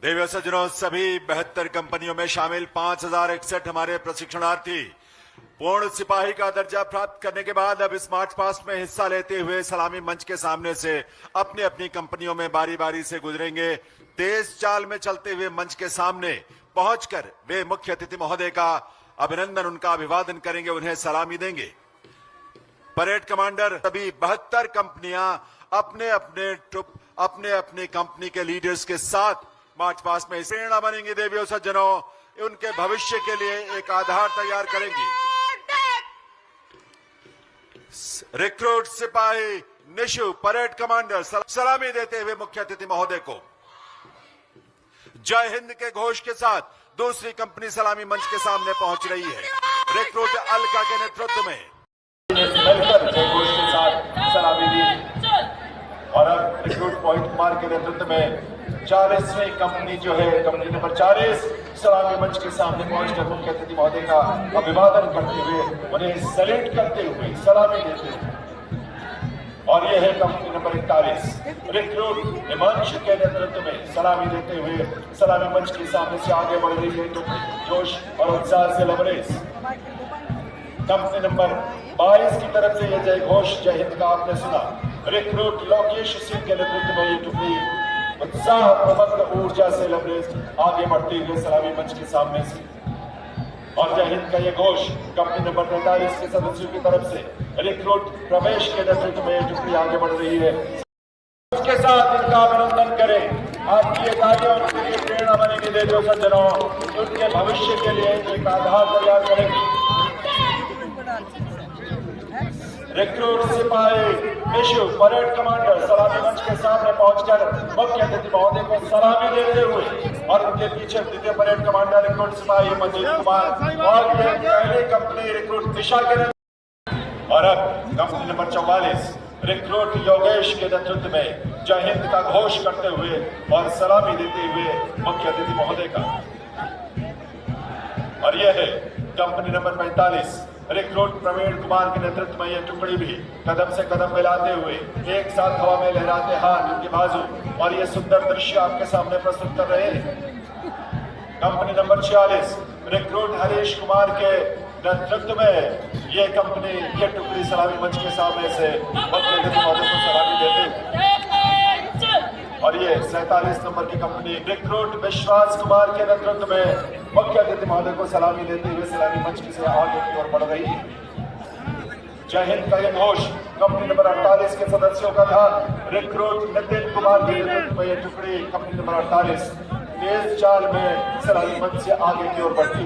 देवियों सज्जनों, सभी 72 कंपनियों में शामिल 5061 हमारे प्रशिक्षणार्थी पूर्ण सिपाही का दर्जा प्राप्त करने के बाद अब इस मार्च पास्ट में हिस्सा लेते हुए सलामी मंच के सामने से अपनी अपनी कंपनियों में बारी बारी से गुजरेंगे। तेज चाल में चलते हुए मंच के सामने पहुंचकर वे मुख्य अतिथि महोदय का अभिनंदन, उनका अभिवादन करेंगे, उन्हें सलामी देंगे। परेड कमांडर सभी 72 कंपनियां अपने अपने कंपनी के लीडर्स के साथ मार्च पास्ट में प्रेरणा बनेंगी। देवियों सज्जनों, उनके भविष्य के लिए एक आधार तैयार करेंगी। रिक्रूट सिपाही निशु परेड कमांडर सलामी देते हुए मुख्य अतिथि महोदय को जय हिंद के घोष के साथ दूसरी कंपनी सलामी मंच के सामने पहुंच रही है। रिक्रूट अलका के नेतृत्व में मिलकर जय घोष के साथ सलामी दी और अब रिक्रूट पॉइंट कुमार के नेतृत्व में 40वीं कंपनी जो है कंपनी नंबर 40 सलामी मंच के सामने पहुंचकर मुख्य अतिथि महोदय का अभिवादन करते हुए उन्हें सैल्यूट करते हुए सलामी देते हुए, और यह है कंपनी नंबर 41 रिक्रूट हिमांशु के नेतृत्व में सलामी देते हुए सलामी मंच के सामने से आगे बढ़ रही है। जोश और उत्साह से लबरेज कंपनी नंबर 22 की तरफ से यह जय घोष जय हिंद का आपने सुना। रिक्रूट लोकेश सिंह के नेतृत्व में ये टुकड़ी उत्साह प्रबंध ऊर्जा से लबरेज आगे बढ़ते हुए सलामी मंच के सामने से, और जय हिंद का ये घोष कंपनी नंबर 43 के सदस्यों की तरफ से रिक्रूट प्रवेश के नेतृत्व में ये टुकड़ी आगे बढ़ रही है। उसके साथ इनका अभिनंदन करें। आपकी ये तालियां उनके लिए प्रेरणा बनेगी। देवियों सज्जनों, उनके भविष्य के लिए एक आधार तैयार करेगी। रिक्रूट सिपाही निशु परेड कमांडर सलामी मंच के सामने पहुंचकर मुख्य अतिथि महोदय को सलामी देते हुए, और उनके पीछे द्वितीय परेड कमांडर रिक्रूट सिपाही मनजीत कुमार और पहले कंपनी रिक्रूट दिशा के, और अब कंपनी नंबर 44 रिक्रूट योगेश के नेतृत्व में जय हिंद का घोष करते हुए और सलामी देते हुए मुख्य अतिथि महोदय का, और यह है company number 45 recruit Praveen Kumar के नेतृत्व में यह टुकड़ी भी कदम से कदम मिलाते हुए एक साथ हवा में लहराते हाथ उनके बाजू, और यह सुंदर दृश्य आपके सामने प्रस्तुत कर रहे हैं। Company number 46 recruit Harish Kumar के नेतृत्व में यह कंपनी यह टुकड़ी सलामी मंच के सामने से मुख्य अतिथि महोदय को सलामी देते हुए, और ये 47 नंबर की कंपनी रिक्रूट विश्वास कुमार के नेतृत्व में मुख्य अतिथि महोदय को सलामी देते हुए सलामी मंच से आगे की ओर बढ़ रही है। जय हिंद का यह घोष कंपनी नंबर 48 के सदस्यों का था। रिक्रूट नितिन कुमार के नेतृत्व में यह टुकड़ी कंपनी नंबर 48 तेज चाल में सलामी मंच से आगे की ओर बढ़ती,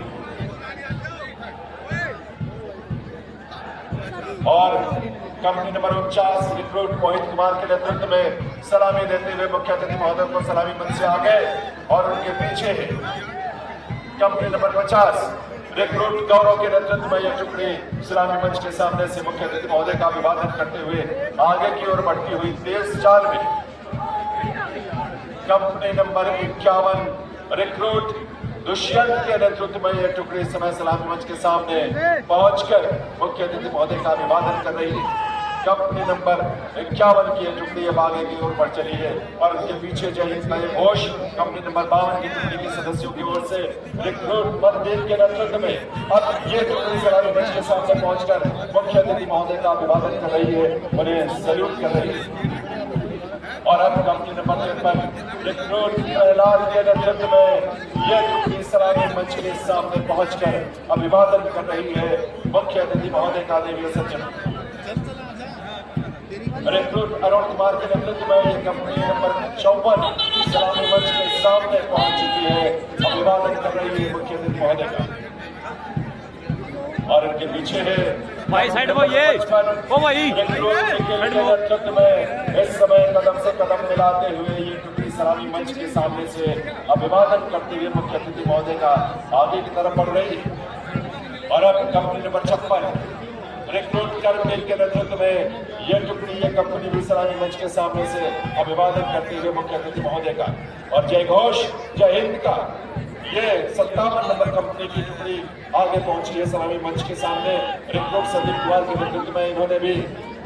और company number 49 recruit Mohit Kumar के नेतृत्व में सलामी देते हुए मुख्य अतिथि महोदय को सलामी मंच से आगे, और उनके पीछे है कंपनी नंबर 50 रिक्रूट गौरव के नेतृत्व में यह टुकड़ी सलामी मंच के सामने से मुख्य अतिथि महोदय का अभिवादन करते हुए आगे की ओर बढ़ती हुई तेज चाल में कंपनी नंबर 51 रिक्रूट दुष्यंत के नेतृत्व में यह टुकड़ी समय सलामी मंच के सामने पहुंचकर मुख्य अतिथि महोदय का अभिवादन कर रही है। कंपनी नंबर 51 की यह टुकड़ी अब आगे की ओर बढ़ चली है, और उनके पीछे जय हिंद का यह घोष कंपनी नंबर 52 की टुकड़ी के सदस्यों की ओर से रिक्रूट मनदीप के नेतृत्व में अब ये टुकड़ी सलामी मंच के सामने पहुंचकर मुख्य अतिथि महोदय का अभिवादन कर रही है, उन्हें सैल्यूट कर रही है। और अब कंपनी नंबर 53 रिक्रूट प्रहलाद के नेतृत्व में यह टुकड़ी सलामी मंच के सामने पहुंचकर अभिवादन कर रही है मुख्य अतिथि महोदय का। देवियों सज्जनों, रिक्रूट अरुण कुमार के नेतृत्व में यह कंपनी नंबर 54 सलामी मंच के सामने पहुंच चुकी है, अभिवादन कर रही है मुख्य अतिथि महोदय का, और उनके पीछे है भाई साइड वो ये वो भाई नेतृत्व में इस समय कदम से कदम मिलाते हुए ये टुकड़ी सलामी मंच के सामने से अभिवादन करते हुए मुख्य अतिथि महोदय का आगे की तरफ बढ़ रही है। और अब कंपनी नंबर 56 रिक्रूट कर्मवीर के नेतृत्व में यह टुकड़ी यह कंपनी भी सलामी मंच के सामने से अभिवादन करते हुए मुख्य अतिथि महोदय का, और जय घोष जय हिंद का ये 57 नंबर कंपनी की टुकड़ी आगे पहुंची है सलामी मंच के सामने। रिक्रूट संदीप कुमार के नेतृत्व में इन्होंने भी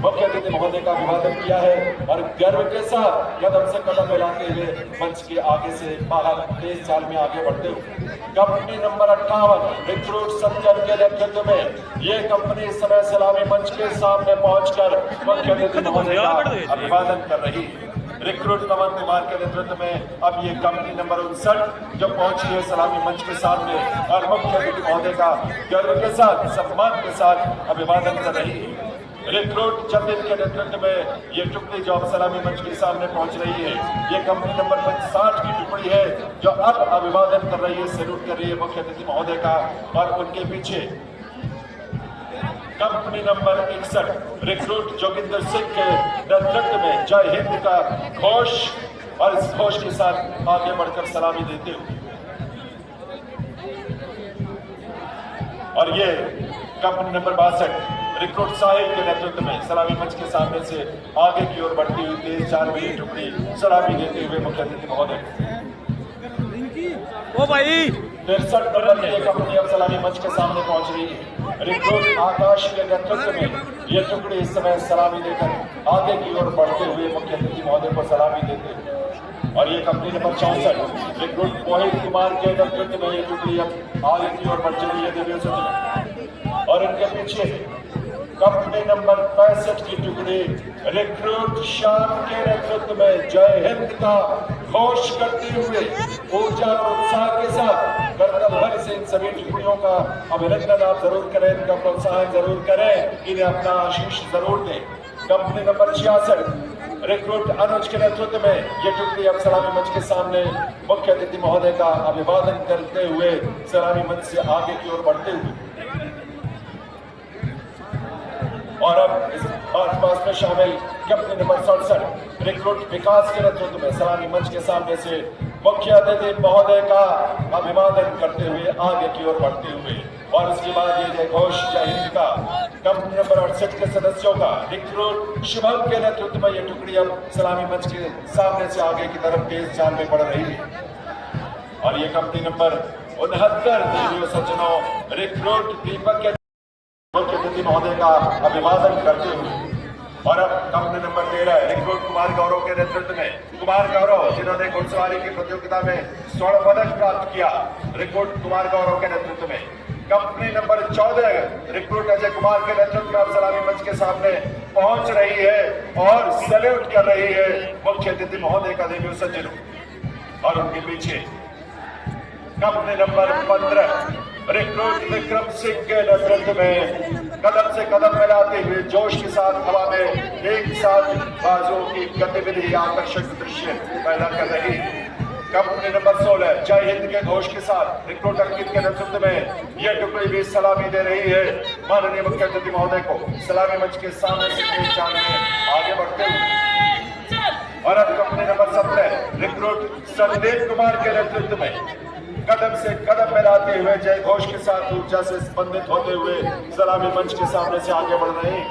मुख्य अतिथि महोदय का अभिवादन किया है और गर्व के साथ कदम से कदम मिलाते हुए मंच के आगे से बाहर तेज चाल में आगे बढ़ते हुए कंपनी नंबर 58 रिक्रूट संजन के नेतृत्व में ये कंपनी इस समय सलामी मंच के सामने पहुंचकर मुख्य अतिथि महोदय का अभिवादन कर रही है। रिक्रूट पवन कुमार के नेतृत्व में अब ये कंपनी नंबर 59 जो पहुंची है सलामी मंच के सामने और मुख्य अतिथि महोदय का गर्व के साथ सम्मान के साथ अभिवादन कर रही है। रिक्रूट जतिन के नेतृत्व में ये टुकड़ी जो अब सलामी मंच के सामने पहुंच रही है, ये कंपनी नंबर 60 की टुकड़ी है जो अब अभिवादन कर रही है, सैल्यूट कर रही है मुख्य अतिथि महोदय का। और उनके पीछे company number 61 recruit Joginder Singh के नेतृत्व में जय हिंद का घोष और इस घोष के साथ आगे बढ़कर सलामी देते हुए और ये कंपनी नंबर 62 रिक्रूट साहिल के नेतृत्व में सलामी मंच के सामने से आगे की ओर बढ़ती हुई तेज चाल में ये टुकड़ी सलामी देते हुए मुख्य अतिथि महोदय ओ भाई 63 नंबर की एक कंपनी अब सलामी मंच के सामने पहुंच रही है। रिक्रूट आकाश के नेतृत्व में ये टुकड़ी इस समय सलामी देकर आगे की ओर बढ़ते हुए मुख्य अतिथि महोदय को सलामी देते हुए और ये company number 64 recruit Mohit Kumar के नेतृत्व में ये टुकड़ी अब आगे की ओर बढ़ रही है देवी सचिव और इनके पीछे कंपनी नंबर 65 की टुकड़ी रिक्रूट शाम के नेतृत्व में जय हिंद का घोष करते हुए ऊर्जा और उत्साह के साथ कर्तव्य भर से इन सभी टुकड़ियों का अभिनंदन आप जरूर करें, इनका प्रोत्साहन जरूर करें, इन्हें अपना आशीष जरूर दें। कंपनी नंबर 66 रिक्रूट अनुज के नेतृत्व में ये टुकड़ी अब सलामी मंच के सामने मुख्य अतिथि महोदय का अभिवादन करते हुए सलामी मंच से आगे की ओर बढ़ते हुए और अब इस मार्च पास्ट में शामिल कंपनी नंबर 67 रिक्रूट विकास के नेतृत्व में सलामी मंच के सामने से मुख्य अतिथि महोदय का अभिवादन करते हुए आगे की ओर बढ़ते हुए और उसके बाद ये जय घोष जय हिंद का कंपनी नंबर 68 के सदस्यों का रिक्रूट शुभम के नेतृत्व में ये टुकड़ी अब सलामी मंच के सामने से आगे की तरफ तेज चाल में बढ़ रही है और ये कंपनी नंबर 69 देवियों सज्जनों रिक्रूट दीपक के मुख्य अतिथि महोदय का अभिवादन करते हुए और अब company number 13 recruit Kumar Gaurav के नेतृत्व में कुमार गौरव जिन्होंने घुड़सवारी की प्रतियोगिता में स्वर्ण पदक प्राप्त किया, रिक्रूट कुमार गौरव के नेतृत्व में company number 14 recruit Ajay Kumar के नेतृत्व में अब सलामी मंच के सामने पहुंच रही है और सैल्यूट कर रही है मुख्य अतिथि महोदय का देवी सज्जनों और उनके पीछे company number 15 recruit Vikram Singh के नेतृत्व में कदम से कदम मिलाते हुए जोश के साथ हवा में एक साथ बाजुओं की गतिविधि आकर्षक दृश्य पैदा कर रही है। कंपनी नंबर 16 जय हिंद के घोष के साथ रिक्रूट अंकित के नेतृत्व में यह टुकड़ी भी सलामी दे रही है माननीय मुख्य अतिथि महोदय को सलामी मंच के सामने से तेज चाल में आगे बढ़ते हुए और अब company number 17 recruit Sandeep Kumar के नेतृत्व में कदम से कदम मिलाते हुए जय घोष के साथ ऊर्जा से स्पंदित होते हुए सलामी मंच के सामने से आगे बढ़ रहे हैं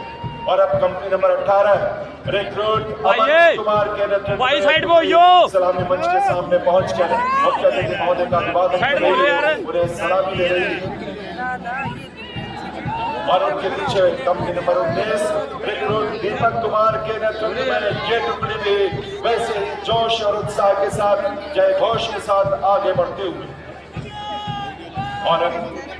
और अब company number 18 recruit Aman Kumar के नेतृत्व में सलामी मंच के सामने पहुंचकर मुख्य अतिथि महोदय का अभिवादन कर रही है, उन्हें सलामी दे रही है और उनके पीछे company number 19 recruit Deepak Kumar के नेतृत्व में ये टुकड़ी भी वैसे ही जोश और उत्साह के साथ जय घोष के साथ आगे बढ़ते हुए और अब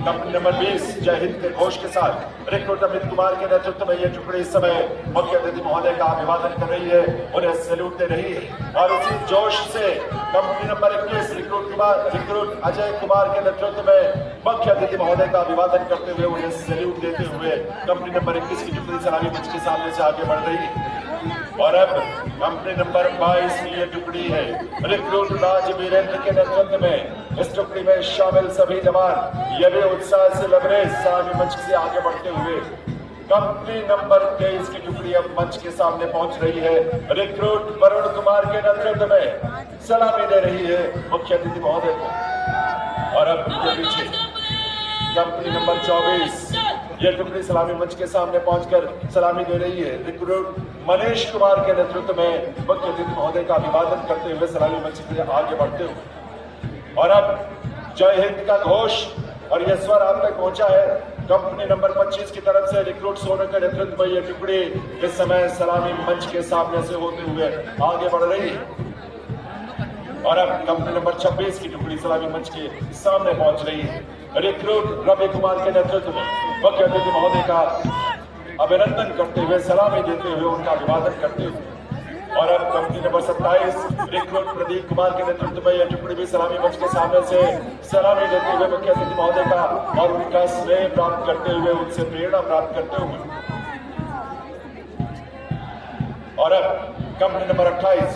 कंपनी नंबर 20 जय हिंद के घोष के साथ रिक्रूट अमित कुमार के नेतृत्व में ये टुकड़ी इस समय मुख्य अतिथि महोदय का अभिवादन कर रही है, उन्हें सैल्यूट दे रही है और उसी जोश से company number 21 recruit Ajay Kumar के नेतृत्व में मुख्य अतिथि महोदय का अभिवादन करते हुए उन्हें सैल्यूट देते हुए कंपनी नंबर 21 की टुकड़ी सलामी मंच के सामने से आगे बढ़ रही है और अब कंपनी नंबर 22 की ये टुकड़ी है रिक्रूट राज वीरेंद्र के नेतृत्व में इस टुकड़ी में शामिल सभी जवान ये भी उत्साह से लबरेज सलामी मंच से आगे बढ़ते हुए कंपनी नंबर 23 की टुकड़ी अब मंच के सामने पहुंच रही है रिक्रूट वरुण कुमार के नेतृत्व में सलामी दे रही है मुख्य अतिथि महोदय को और अब उनके पीछे कंपनी नंबर 24 ये टुकड़ी सलामी मंच के सामने पहुंचकर सलामी दे रही है रिक्रूट मनीष कुमार के नेतृत्व में मुख्य अतिथि महोदय का अभिवादन करते हुए सलामी मंच से आगे बढ़ते हुए और अब जय हिंद का घोष और यह स्वर आप तक पहुंचा है कंपनी नंबर 25 की तरफ से रिक्रूट सोनू के नेतृत्व में ये टुकड़ी इस समय सलामी मंच के सामने से होते हुए आगे बढ़ रही है और अब कंपनी नंबर 26 की टुकड़ी सलामी मंच के सामने पहुंच रही है। रिक्रूट रवि कुमार के नेतृत्व में मुख्य अतिथि महोदय का अभिनंदन करते हुए, सलामी देते हुए, उनका अभिवादन करते हुए और अब company number 27 recruit Pradeep Kumar के नेतृत्व में यह टुकड़ी भी सलामी मंच के सामने से सलामी देते हुए मुख्य अतिथि महोदय का और उनका स्नेह प्राप्त करते हुए, उनसे प्रेरणा प्राप्त करते हुए और अब कंपनी नंबर 28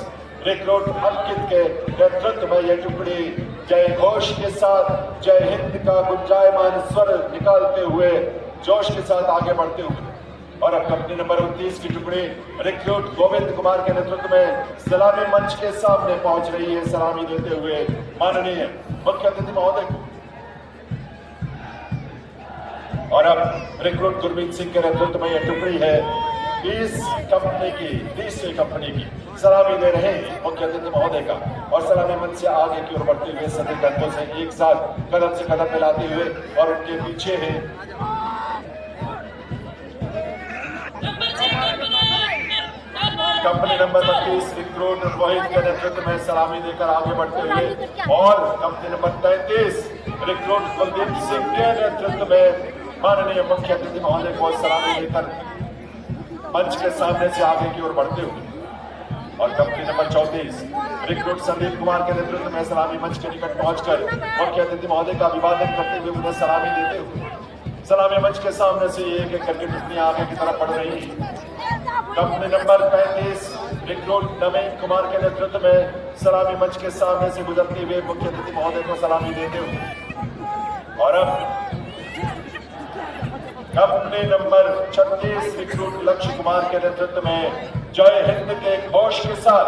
रिक्रूट अंकित के नेतृत्व में यह टुकड़ी जय घोष के साथ जय हिंद का गुंजायमान स्वर निकालते हुए, जोश के साथ आगे बढ़ते हुए और अब कंपनी नंबर 29 की टुकड़ी रिक्रूट गोविंद कुमार के नेतृत्व में सलामी मंच के सामने पहुंच रही है, सलामी देते हुए माननीय मुख्य अतिथि महोदय को और अब रिक्रूट गुरमीत सिंह के नेतृत्व में यह टुकड़ी है इस कंपनी की, तीसरी कंपनी की सलामी दे रहे हैं मुख्य अतिथि महोदय का और सलामी मंच से आगे की ओर बढ़ते हुए सभी दंतों से एक साथ कदम से कदम मिलाते हुए और उनके पीछे है कंपनी नंबर 32 रिक्रूट रोहित के नेतृत्व में सलामी देकर आगे बढ़ते हुए और company number 33 recruit Kuldeep Singh के नेतृत्व में माननीय मुख्य अतिथि महोदय को सलामी देकर मंच के सामने से आगे की ओर बढ़ते हुए और company number 34 recruit Sandeep Kumar के नेतृत्व में सलामी मंच के निकट पहुंचकर मुख्य अतिथि महोदय का अभिवादन करते हुए उन्हें सलामी देते हुए सलामी मंच के सामने से एक एक करके टुकड़ियां आगे की तरफ बढ़ रही है। कंपनी नंबर 35 रिक्रूट नवीन कुमार के नेतृत्व में सलामी मंच के सामने से गुजरते हुए मुख्य अतिथि महोदय को सलामी देते हुए और अब कंपनी नंबर 36 रिक्रूट लक्ष्य कुमार के नेतृत्व में जय हिंद के घोष के साथ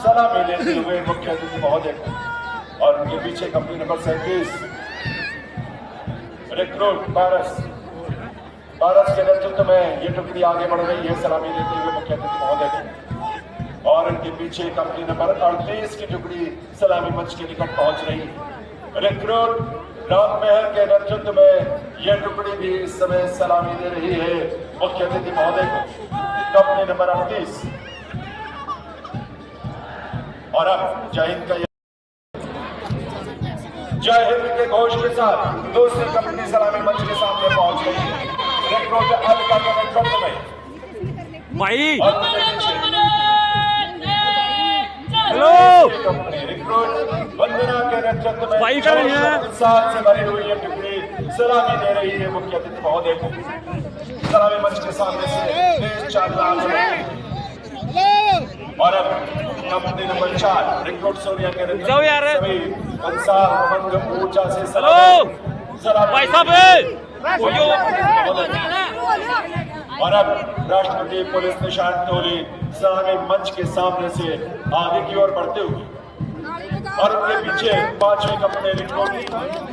सलामी देते हुए मुख्य अतिथि महोदय को और उनके पीछे कंपनी नंबर 37 रिक्रूट पारस के नेतृत्व में ये टुकड़ी आगे बढ़ रही है, सलामी देते हुए मुख्य अतिथि महोदय को और इनके पीछे कंपनी नंबर 38 की टुकड़ी सलामी मंच के निकट पहुंच रही है। रिक्रूट राम मेहर के नेतृत्व में यह टुकड़ी भी इस समय सलामी दे रही है मुख्य अतिथि महोदय को कंपनी नंबर 38 और अब जय हिंद का जय हिंद के घोष के साथ दूसरी कंपनी सलामी मंच के सामने पहुंच गई है। रिक्रूट अलका के नेतृत्व में भाई हेलो कंपनी रिक्रूट वंदना के नेतृत्व में भाई कर रही है उत्साह से भरी हुई ये टुकड़ी सलामी दे रही है मुख्य अतिथि महोदय को सलामी मंच के सामने से तेज चाल और अब कंपनी नंबर 4 रिक्रूट सोनिया के नेतृत्व जाओ यार सभी उत्साह उमंग ऊर्जा से हेलो भाई साहब और अब राष्ट्रपति पुलिस निशान तोली सलामी मंच के सामने से आगे की ओर बढ़ते हुए और उनके पीछे पांचवी कंपनी रिक्रूट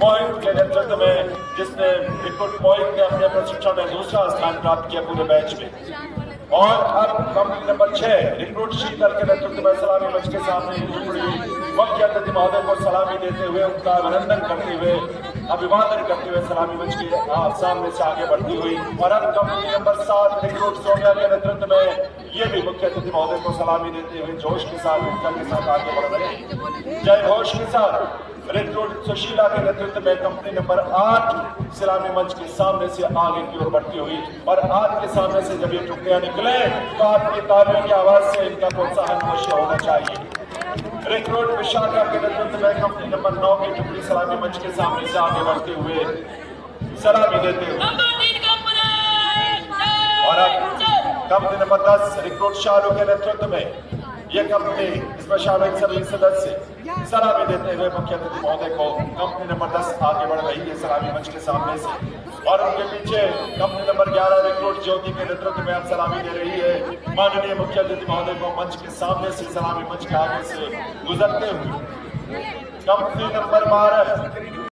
मोहित के नेतृत्व में जिसने रिक्रूट मोहित ने अपने प्रशिक्षण में दूसरा स्थान प्राप्त किया पूरे बैच में और अब कंपनी नंबर 6 रिक्रूट शीतल के नेतृत्व में सलामी मंच के सामने मुख्य अतिथि महोदय को सलामी देते हुए उनका अभिनंदन करते हुए अभिवादन करते हुए सलामी मंच के सामने से आगे बढ़ती हुई और अब कंपनी नंबर 7 रिक्रूट सोनिया के नेतृत्व में ये भी मुख्य अतिथि महोदय को सलामी देते हुए जोश के साथ उत्साह के साथ आगे बढ़ रहे हैं। जय घोष के साथ रिक्रूट सुशीला के नेतृत्व में कंपनी नंबर 8 सलामी मंच के सामने से आगे की ओर बढ़ती हुई और आपके सामने से जब ये टुकड़ियां निकले तो आपकी तालियों की आवाज से इनका प्रोत्साहन अवश्य होना चाहिए। रिक्रूट विशाखा के नेतृत्व में कंपनी नंबर 9 की टुकड़ी सलामी मंच के सामने से आगे बढ़ते हुए सलामी देते हुए और अब कंपनी नंबर 10 रिक्रूट शालू के नेतृत्व में यह कंपनी इसमें शामिल सभी सदस्य सलामी देते हुए मुख्य अतिथि महोदय को कंपनी नंबर 10 आगे बढ़ रही है सलामी मंच के सामने से और उनके पीछे कंपनी नंबर 11 रिक्रूट ज्योति के नेतृत्व में अब सलामी दे रही है माननीय मुख्य अतिथि महोदय को मंच के सामने से सलामी मंच के आगे से गुजरते हुए कंपनी नंबर 12